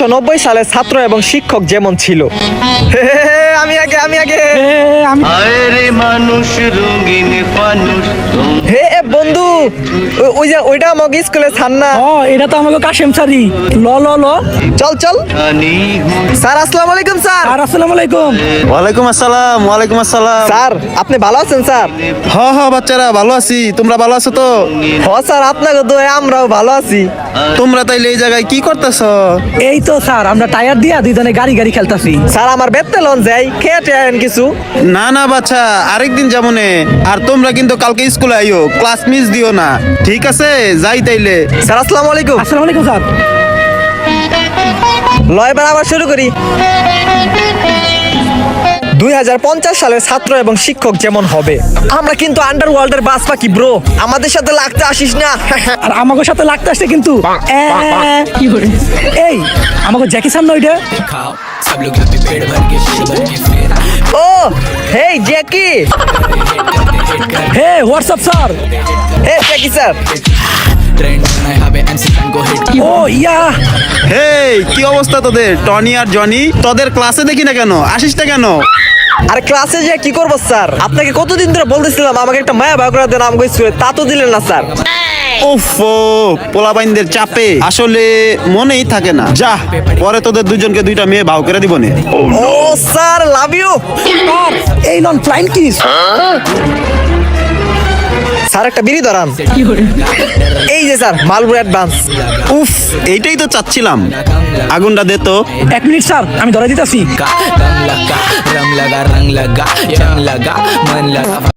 1990 সালে ছাত্র এবং শিক্ষক যেমন ছিল। আমি আগে আরে মানুষ রঙিন ফানুষ হে বন্ধু, ওই যে ওইটা আমাকে স্কুলে ছাড় না। এটা তো আমাকে কাশেম স্যারই। ল ল ল চল চল। জানি স্যার আসসালামু আলাইকুম স্যার। আর আসসালামু আলাইকুম। ওয়ালাইকুম আসসালাম। ওয়ালাইকুম আসসালাম। স্যার আপনি ভালো আছেন স্যার? হ বাচ্চারা ভালো আছি, তোমরা ভালো আছো তো? স্যার আপনাকে দোয়া আমরাও ভালো আছি। তোমরা তাইলে এই জায়গায় কি করতেছো? এই তো স্যার আমরা টায়ার দিয়া দুইজনে গাড়ি গাড়ি খেলতাছি। স্যার আমার বেতে লন যাই খেয়ে আন কিছু। না বাচ্চা, আরেকদিন যাবনে। আর তোমরা কিন্তু কালকে স্কুলে আইও, ক্লাস মিস দিও না, ঠিক আছে? যাই তাইলে। স্যার আসসালামু আলাইকুম। আসসালামু আলাইকুম স্যার। এবার আবার শুরু করি। 2050 সালের ছাত্র এবং শিক্ষক যেমন হবে, আমরা কিন্তু আন্ডারওয়ার্ল্ডের বাস পাখি ব্রো, আমাদের সাথে লাগতে আসিস না। আর আমাকে সাথে লাগতে আসছে কিন্তু কি করে এই আমাকে জ্যাকি সামনে ওইটা ও হেই জ্যাকি। হে হোয়াটসঅ্যাপ স্যার। হে জ্যাকি স্যার। ও ইয়া হেই, কি অবস্থা তোদের? টনি আর জনি, তোদের ক্লাসে দেখি না কেন? আসিস না কেন? আর ক্লাসে যে কি করবো স্যার? আপনাকে কতদিন ধরে বলতেছিলাম আমাকে একটা মায়া ভাগ করে দেন, আমাকে স্কুলে তা তো দিলেন না স্যার। ওফো, পোলাবাইনদের চাপে আসলে মনেই থাকে না। যা, পরে তোদের দুজনকে দুইটা মেয়ে ভাও করে দিব নে। ও স্যার লাভ ইউ। স্যার এই নন ফ্লাইং কিস। স্যার একটা বিড়ি ধরান। এই যে স্যার মালবুর অ্যাডভান্স। উফ, এইটাই তো চাচ্ছিলাম। আগুনটা দে তো। 1 মিনিট স্যার, আমি ধরে দিতেছি। रंग लगा रंग लगा जंग लगा मन लगा